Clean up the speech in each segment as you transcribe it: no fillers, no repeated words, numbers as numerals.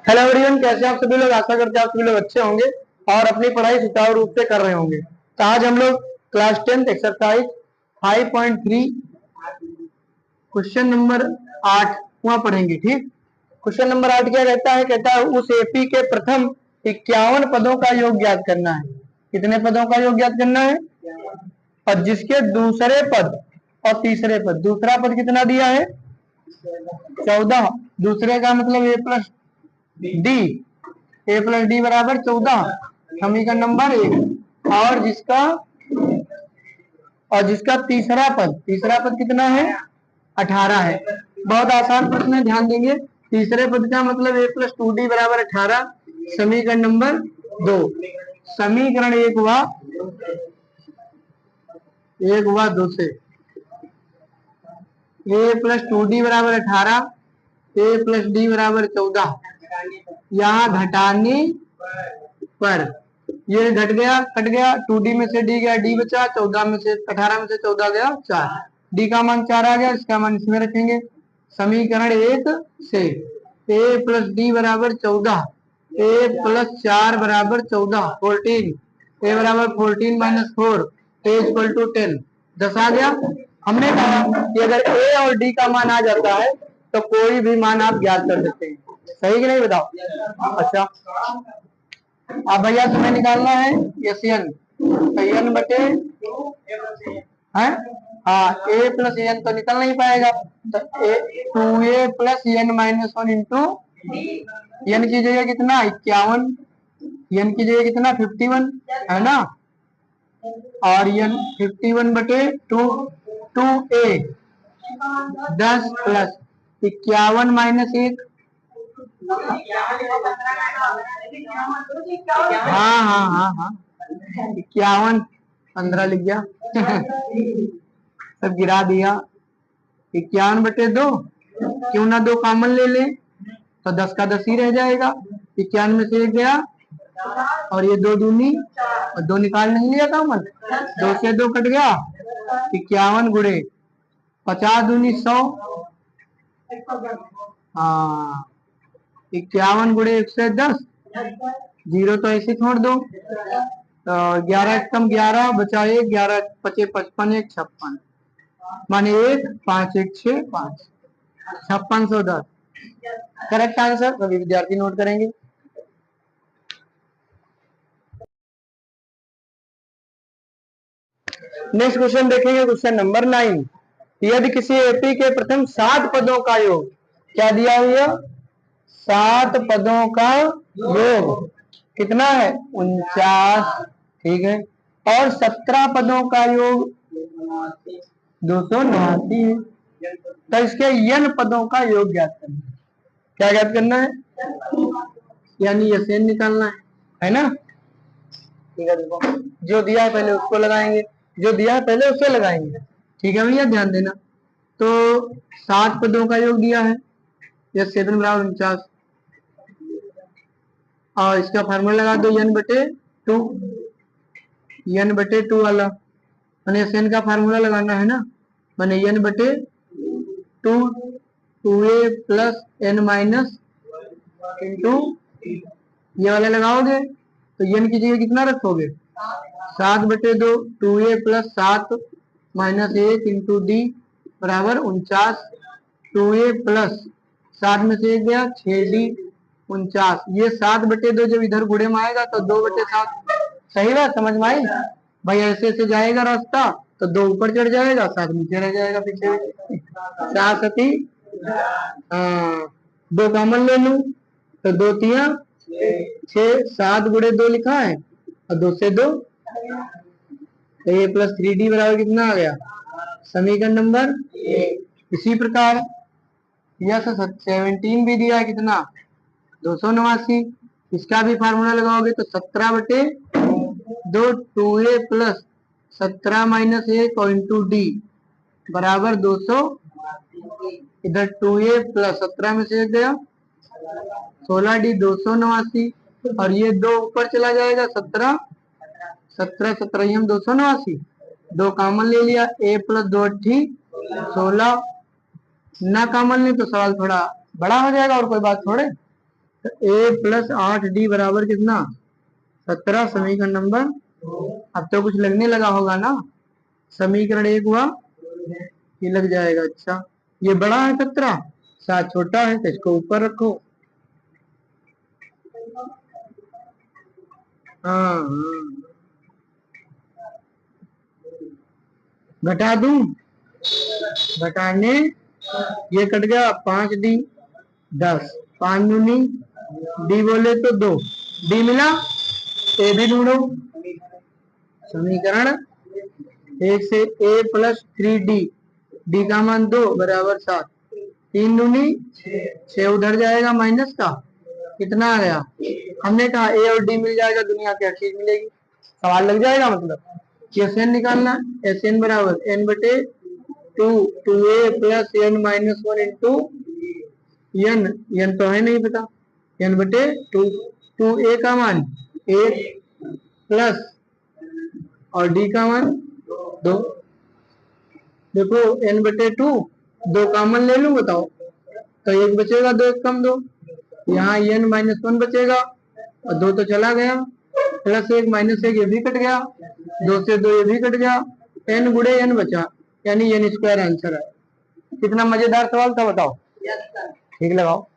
Hello everyone, कैसे आप सभी लोग। आशा करते हैं आप सभी लोग अच्छे होंगे और अपनी पढ़ाई सुचारू रूप से कर रहे होंगे। तो आज हम लोग क्लास 10 एक्सरसाइज 5.3 क्वेश्चन नंबर 8 वहां पढ़ेंगे। ठीक, क्वेश्चन नंबर 8 क्या कहता है? कहता है उस एपी के प्रथम 51 पदों का योग ज्ञात करना है। कितने पदों का योग ज्ञात करना है? और जिसके दूसरे पद और तीसरे पद, दूसरा पद कितना दिया है? 14। दूसरे का मतलब ए प्लस डी, ए प्लस डी बराबर 14, समीकरण नंबर 1। और जिसका तीसरा पद कितना है? 18 है। बहुत आसान प्रश्न है, ध्यान देंगे। तीसरे पद का मतलब ए प्लस 2डी बराबर 18, समीकरण नंबर 2। समीकरण एक हुआ 2 से ए प्लस 2डी बराबर 18, ए प्लस डी बराबर 14। यहाँ घटाने पर ये घट गया, कट गया। 2d में से d गया, d बचा। 14 में से 18 में से 14 गया 4। d का मान 4 आ गया, इसका मान इसमें रखेंगे। समीकरण 1 से a प्लस डी बराबर 14, a प्लस 4 बराबर 14, 14। a बराबर 14 माइनस 4, a इक्वल टू 10, 10 आ गया। हमने कहा कि अगर a और d का मान आ जाता है तो कोई भी मान आप ज्ञात कर सकते हैं। सही कि नहीं, बताओ। अच्छा, अब भैया तुम्हें निकालना है एस एन, एन बटे है। हाँ, ए प्लस एन तो निकल नहीं पाएगा, तो 2a plus n minus 1 into n की जगह कितना? 51, एन की जगह कितना? 51 है ना। और एन 51 बटे 2a 10 प्लस 51 माइनस 1। हाँ हाँ हाँ हाँ, 51 15 लिख गया सब गिरा दिया। 51 बटे 2, क्यों ना 2 कॉमन ले ले तो 10 का 10 ही रह जाएगा। 51 में से 1 गया और ये 2 दूनी और 2 निकाल नहीं लिया कॉमन, 2 से 2 कट गया। 51 गुणे 50 दूनी 100। हाँ, 51 गुणे 110, 0 तो ऐसे छोड़ दो। तो 11 कम 11 बचा 1, 11 पचे 55, 1 56, माने 1 5 1 6 5, 5610 करेक्ट आंसर। सभी विद्यार्थी नोट करेंगे। नेक्स्ट क्वेश्चन देखेंगे, क्वेश्चन नंबर 9। यदि किसी एपी के प्रथम 7 पदों का योग, क्या दिया हुआ? 7 पदों का योग कितना है? 49, ठीक है। और 17 पदों का योग 289 है। तो इसके n पदों का योग ज्ञात करना है। क्या ज्ञात करना है? यानी यसेन निकालना है ना। ठीक है, देखो जो दिया है पहले उसको लगाएंगे, जो दिया है पहले उसे लगाएंगे। ठीक है भैया, ध्यान देना। तो 7 पदों का योग दिया है, यह 7 बराबर 49, और इसका फार्मूला लगा दो n बटे 2, n बटे 2 वाला मैंने एन का फार्मूला लगाना है ना। मैंने n बटे 2, 2a plus n minus into ये वाले लगाओगे तो n की जगह कितना रखोगे? 7 बटे 2, 2a plus 7 minus 1 into D बराबर 49। 2a प्लस 7 में से 1 गया, 6d 49। ये 7 बटे 2 जब इधर गुणे में आएगा तो 2 बटे 7। सही बात, समझ में आई भाई? ऐसे ऐसे जाएगा रास्ता तो 2 ऊपर चढ़ जाएगा, 7 नीचे रह जाएगा पीछे। 7 सती 2 कॉमन ले लूं तो 2 तिया 6, 7 गुणे 2 लिखा है और 2 से 2, तो ये प्लस 3d बराबर कितना आ गया? समीकरण नंबर 1। इसी प्रकार यह 17 भी दिया है, कितना? 289। इसका भी फार्मूला लगाओगे तो 17 बटे 2, 2a प्लस 17 माइनस 1 और इंटू डी बराबर 200। इधर 2a प्लस 17 में से 1 गया, 16d 289, और ये 2 ऊपर चला जाएगा, 17 17 17 289, 2 कॉमन ले लिया, a प्लस 2 8 16 ना कॉमन ले तो सवाल थोड़ा बड़ा हो जाएगा और कोई बात थोड़े। ए प्लस 8D बराबर कितना? 17। समीकरण नंबर, अब तो कुछ लगने लगा होगा ना। समीकरण 1 हुआ, ये लग जाएगा। अच्छा, ये बड़ा है 17, साथ छोटा है तो इसको ऊपर रखो। हाँ हाँ, घटा दूं? घटाने, ये कट गया 5D 10, 5 दूनी, डी बोले तो 2, डी मिला। ए भी ढूंढो। समीकरण 1 से ए प्लस 3D, डी का मान 2 बराबर 7, 3 दूनी 6, उधर जाएगा माइनस का, कितना आ गया? हमने कहा ए और डी मिल जाएगा, दुनिया की हर चीज मिलेगी, सवाल लग जाएगा। मतलब एस एन निकालना, एस एन बराबर एन बटे 2, 2a plus n minus 1 into n, n तो है नहीं पता, एन बटे 2, 2a का मान 1 प्लस और डी का मान 2। देखो एन बटे 2, 2 कॉमन ले लूं, बताओ तो 1 बचेगा, 2 1 कम 2, यहाँ एन माइनस 1 बचेगा और 2 तो चला गया, प्लस 1 माइनस 1 ये भी कट गया, 2 से 2 ये भी कट गया, एन गुड़े एन बचा, यानी एन स्क्वायर आंसर है। कितना मजेदार सवाल था, बताओ। ठीक लगाओ।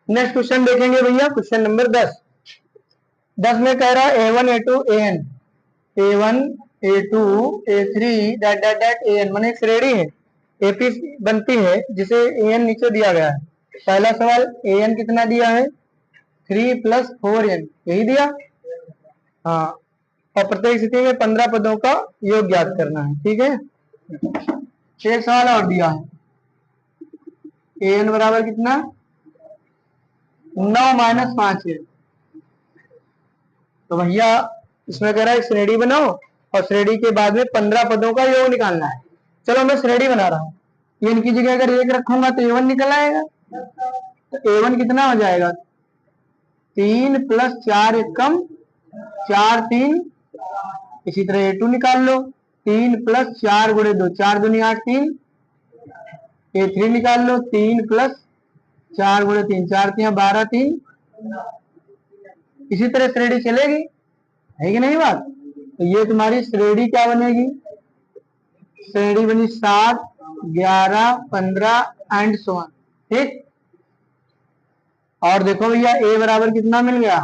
नेक्स्ट क्वेश्चन देखेंगे भैया, क्वेश्चन नंबर 10। 10 में कह रहा है A1 A2 AN, A1 A2 A3 that that that AN, माने एक श्रेणी है, एपी बनती है जिसे AN नीचे दिया गया है। पहला सवाल, AN कितना दिया है? 3 + 4n, यही दिया। हाँ, और प्रत्येक स्थिति में 15 पदों का योग ज्ञात करना है। ठीक है, एक सवाल और दिया है, AN बराबर कितना? 9 - 5 है। तो भैया इसमें कह रहा है श्रेणी बनाओ और श्रेणी के बाद में 15 पदों का योग निकालना है। चलो मैं श्रेणी बना रहा हूँ, एन की जगह अगर 1 रखूंगा तो A1 निकल आएगा। तो A1 कितना हो जाएगा? 3 + 4 एकम 4 3, इसी तरह A2 निकाल लो, 3 + 4 × 2, 4 दूनी 8 3, A3 निकाल लो, 3 + 4 × 3, 4 3 12 3, इसी तरह श्रेणी चलेगी, है कि नहीं बात? तो ये तुम्हारी श्रेणी क्या बनेगी? श्रेणी बनी 7 11 15 एंड सो ऑन। ठीक, और देखो भैया ए बराबर कितना मिल गया?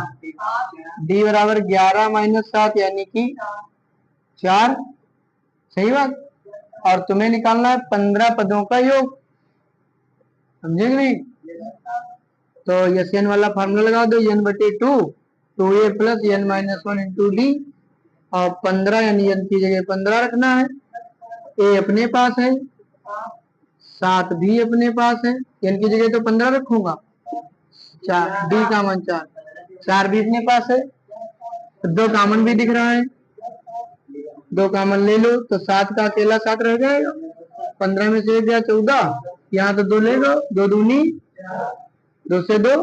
डी बराबर 11 - 7 यानी कि 4, सही बात। और तुम्हें निकालना है 15 पदों का योग, समझे नहीं? तो यस एन वाला फार्मूला लगा दो, एन बटे 2, 2a plus n minus 1 into D, और 15 यानी एन की जगह 15 रखना है। ए अपने पास है, 7 भी अपने पास है, एन की जगह तो 15 रखूंगा, 4 डी का मान 4, 4 भी अपने पास है, तो 2 कॉमन भी दिख रहा है, 2 कॉमन ले लो तो 7 का अकेला 7 रह जाएगा, 15 में से 1 गया 14, यहाँ तो 2 ले लो, 2 दूनी 2 से 2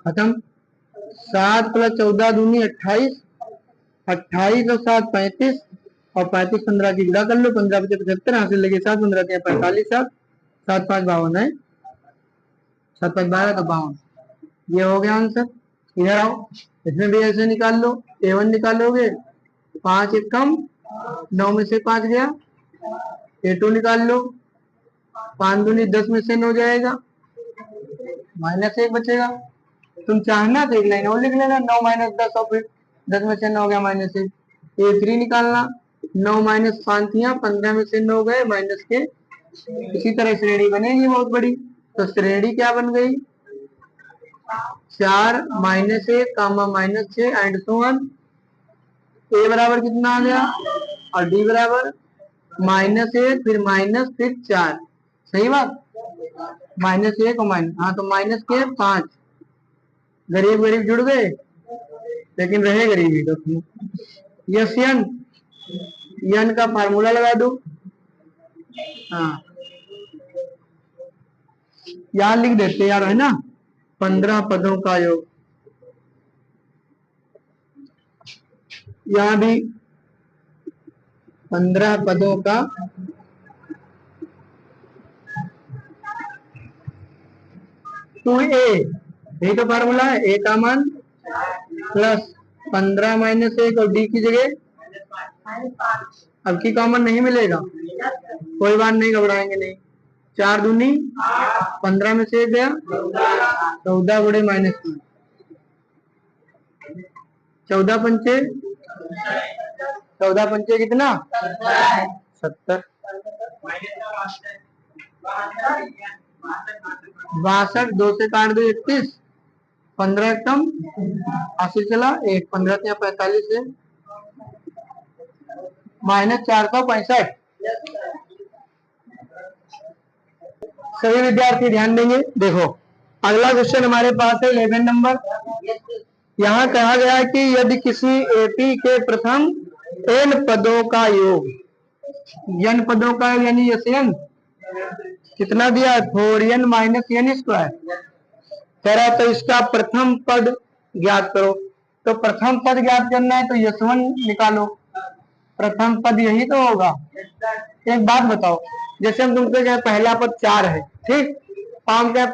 खत्म, 7 + 14 दूनी 28, 28 और 7 35, और 35 15 की गुणा कर लो, 15 × 75 हासिल लगे 7, 15 × 45 7, 7 5 52 है, 7 5 12 तो 52, ये हो गया आंसर। इधर आओ, इसमें भी ऐसे निकाल लो, A1 निकालोगे 5 1 कम 9 में से 5 गया, A2 निकाल लो, 5 दूनी 10 में से 9 जाएगा, -1 बचेगा। तुम चाहना तो एक लाइन और लिख लेना, 9 - 10 और फिर 10 में से 9 गया -1। A3 निकालना, 9 - 5 थियां, 15 में से 9 गए माइनस के, इसी तरह श्रेणी बनेगी बहुत बड़ी। तो श्रेणी क्या बन गई? 4 - 1 -6 एंड सो ऑन। ए बराबर कितना आ गया और डी बराबर -1 फिर माइनस फिर 4, सही बात, -1 और माइनस, हाँ तो माइनस के 5, गरीब गरीब जुड़ गए लेकिन रहे गरीबी तो। यस यन, यन का फार्मूला लगा दो, हाँ यहाँ लिख देते यार, है ना, 15 पदों का योग, यहाँ भी 15 पदों का 2a, यही तो फार्मूला है। a का मान प्लस 15 माइनस 1 और d की जगह अब की कॉमन नहीं मिलेगा, कोई बात नहीं, घबराएंगे नहीं। 4 दूनी 15 में से 1 गया 14 गुणे -5, 14 पंचे 14 पंचे कितना 70, 62, 2 से काट दो 31, 15 कम 80 चला 1, 15 45 है -465। सभी विद्यार्थी ध्यान देंगे। देखो अगला क्वेश्चन हमारे पास है 11 नंबर। यहाँ कहा गया है कि यदि किसी एपी के प्रथम n पदों का योग, n पदों का यानी Sn कितना दिया है 4n - n², कह रहा है तो इसका प्रथम पद ज्ञात करो। तो प्रथम पद ज्ञात करना है तो S1 निकालो, प्रथम पद यही तो होगा। एक बात बताओ, जैसे हम तुमसे क्या पहला पद 4 है, ठीक, हम क्या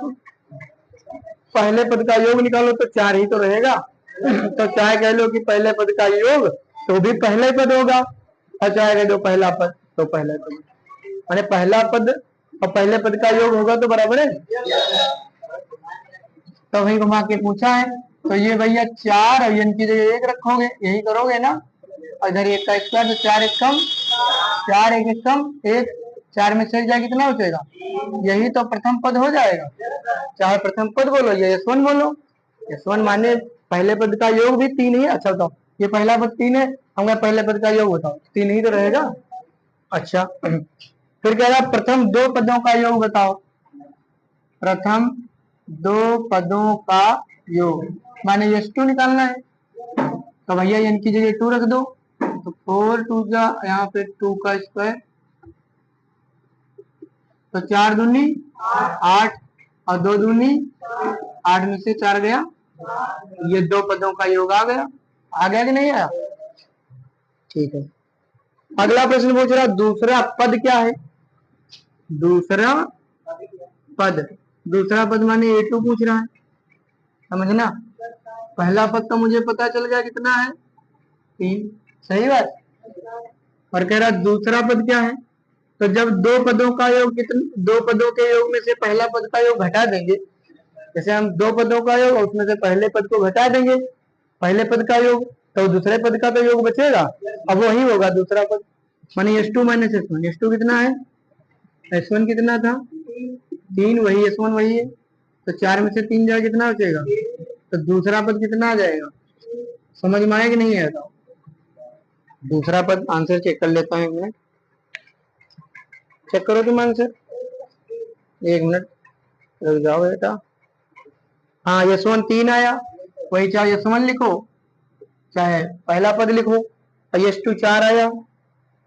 पहले पद का योग निकालो तो 4 ही तो रहेगा। तो चाहे कह लो कि पहले पद का योग तो भी पहले पद होगा, और चाहे कह दो पहला पद तो पहला पद, माने पहला पद और पहले पद का योग होगा तो बराबर है। तो वही घुमा के पूछा है, तो ये भैया 4 और n की जगह 1 रखोगे, यही करोगे ना। और इधर 1 का स्क्वायर तो 4 1 कम 4 1 कम 1, 4 में से जाए कितना बचेगा, यही तो प्रथम पद हो जाएगा। चाहे प्रथम पद बोलो या S1 बोलो, S1 माने पहले पद का योग भी 3 ही है। अच्छा बताओ ये पहला पद 3 है, हम पहले पद का योग बताओ 3 ही तो रहेगा। अच्छा फिर कह रहा प्रथम 2 पदों का योग बताओ, प्रथम 2 पदों का योग माने S2 निकालना है। तो भैया n की जगह 2 रख दो, तो 4 2 जा यहाँ पे 2 का स्क्वायर, तो 4 दूनी 8 और 2 दूनी 8 में से 4 गया, ये 2 पदों का योग आ गया कि नहीं आया। ठीक है, अगला प्रश्न पूछ रहा दूसरा पद क्या है। दूसरा पद माने A2 पूछ रहा है, समझना। पहला पद तो मुझे पता चल गया कितना है 3, सही बात। और कह रहा दूसरा पद क्या है, तो जब 2 पदों का योग कितने, 2 पदों के योग में से पहला पद का योग घटा देंगे, जैसे हम 2 पदों का योग और उसमें से पहले पद को घटा देंगे, पहले पद का योग तो दूसरे पद का तो योग बचेगा, अब वही होगा दूसरा पद, माने S2 - S1। S2 कितना है, S1 कितना था 3, वही S1 वही है, तो 4 में से 3 जाए कितना बचेगा, तो दूसरा पद कितना आ जाएगा, समझ में आया कि नहीं आया। दूसरा पद आंसर चेक कर लेता हूँ, 1 मिनट चेक करो तुम आंसर, 1 मिनट रुक जाओ बेटा। हाँ S1 3 आया, वही चाहे S1 लिखो चाहे पहला पद लिखो, और S2 4 आया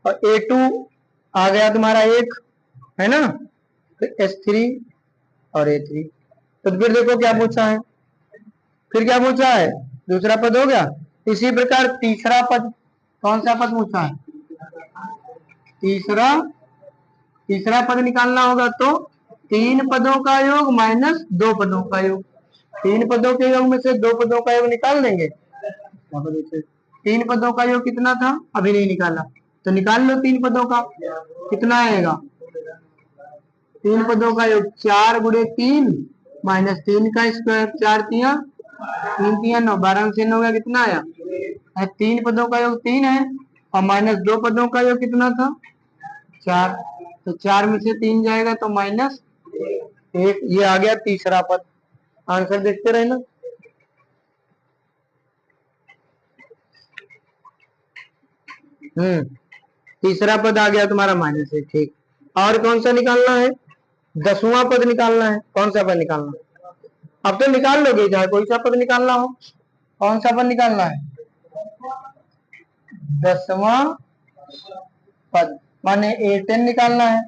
और A2 आ गया तुम्हारा 1 है ना, तो S3 और A3। तो फिर देखो क्या पूछा है, फिर क्या पूछा है, दूसरा पद हो गया। इसी प्रकार तीसरा पद, कौन सा पद पूछा है, तीसरा पद निकालना होगा तो 3 पदों का योग माइनस 2 पदों का योग, 3 पदों के योग में से 2 पदों का योग निकाल देंगे। 3 पदों का योग कितना था, अभी नहीं निकाला, तो निकाल लो 3 पदों का, कितना आएगा 3 पदों का योग 4 गुणे 3 - 3 का स्क्वायर, 4 3 3 9, 12 में से 9 गया, कितना आया, 3 पदों का योग 3 है और माइनस 2 पदों का योग कितना था 4, तो 4 में से 3 जाएगा तो -1, ये आ गया तीसरा पद। आंसर देखते रहना। तीसरा पद आ गया तुम्हारा -1, ठीक। और कौन सा निकालना है, 10वां पद निकालना है। कौन सा पद निकालना, अब तो निकाल लोगे चाहे कोई सा पद निकालना हो। कौन सा पद निकालना है, 10वां पद माने A10 निकालना है।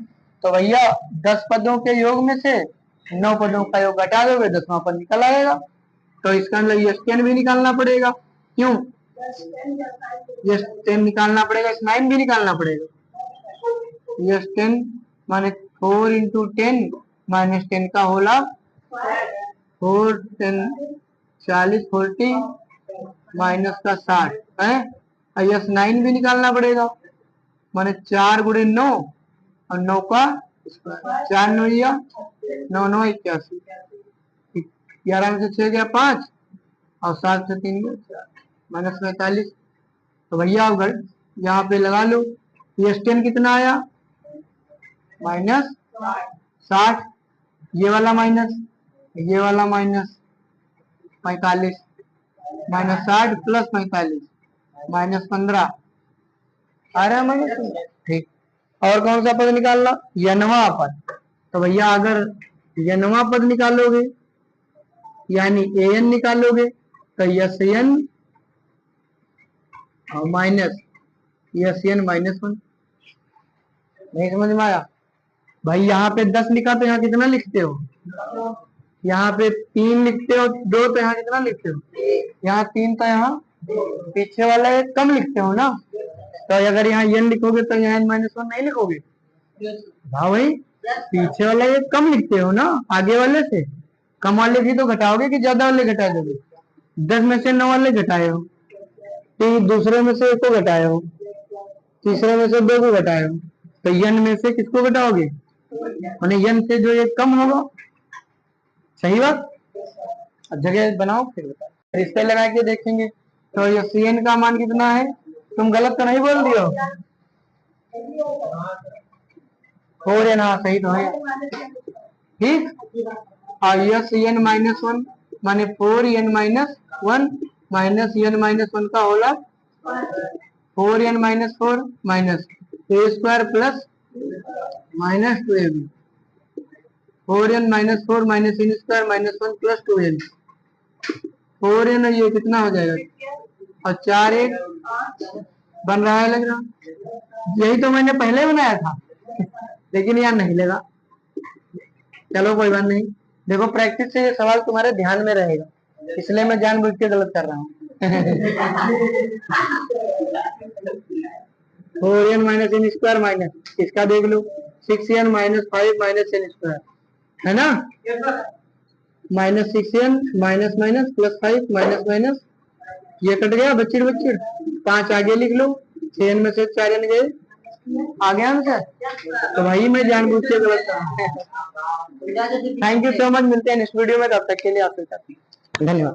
तो भैया 10 पदों के योग में से 9 पदों का योग घटा दोगे, 10वां पद निकल आएगा। तो इसका मतलब S10 भी निकालना पड़ेगा, क्यों S10 निकालना पड़ेगा, S9 भी निकालना पड़ेगा। S10 माने 4 × 10 - 10 का होला 4 10 40 40 माइनस का 60 है। यस 9 भी निकालना पड़ेगा, माने 4 गुणे 9 और 9 का 4 9 या 9 9 81, 11 में से 6 गया 5 और 7 से 3 गया 4, माइनस 45। तो भैया अब यहाँ पे लगा लो, ये 10 कितना आया माइनस 60, ये वाला माइनस 45, माइनस 60 प्लस 45 माइनस 15 आ रहा है माइनस। ठीक, और कौन सा पद निकालना, यनवा पद। तो भैया अगर यनवा पद निकालोगे यानी an निकालोगे तो यन और माइनस यन -1। नहीं समझ में आया भाई? यहाँ पे 10 लिखा तो यहाँ कितना लिखते हो, यहाँ पे 3 लिखते हो, 2 तो यहाँ कितना लिखते हो, यहाँ 3 तो यहाँ पीछे वाला एक कम लिखते हो ना। तो अगर यहाँ n लिखोगे तो यहाँ -1 नहीं लिखोगे। हाँ भाई, पीछे वाला एक कम लिखते हो ना, आगे वाले से कम वाले की तो घटाओगे कि ज्यादा वाले घटा दोगे। 10 में से 9 वाले घटाए हो, तो दूसरे में से 1 को घटाए हो, तीसरे में से 2 को घटाए हो, तो n में से किसको घटाओगे, माने n से जो एक कम होगा। सही बात, जगह बनाओ फिर रिश्ते लगा के देखेंगे। तो ये Cn का मान कितना है, तुम गलत तो नहीं बोल दियो, 4n, हाँ सही तो है। ठीक, और यह Cn -1 माने 4n -1 माइनस n -1 का होला 4n -4 minus a square plus minus 2ab, 4n -4 minus n square -1 plus 2n, 4n ये कितना हो जाएगा, और 4 1 बन रहा है, लग रहा। यही तो मैंने पहले बनाया था लेकिन यार नहीं लगा। चलो कोई बात नहीं, देखो प्रैक्टिस से ये सवाल तुम्हारे ध्यान में रहेगा, इसलिए मैं जानबूझ के गलत कर रहा हूँ। 4n minus n square minus इसका देख लो 6n -5 माइनस n स्क्वायर, है ना, -6n minus minus plus 5 minus minus, ये कट गया बच्चे 5 आगे लिख लो, 6n में से 4n गए, आ गया आंसर। तो भाई मैं जानबूझ के गलत कर रहा हूँ। थैंक यू सो मच, मिलते हैं नेक्स्ट वीडियो में, तब तक के लिए आपसे धन्यवाद।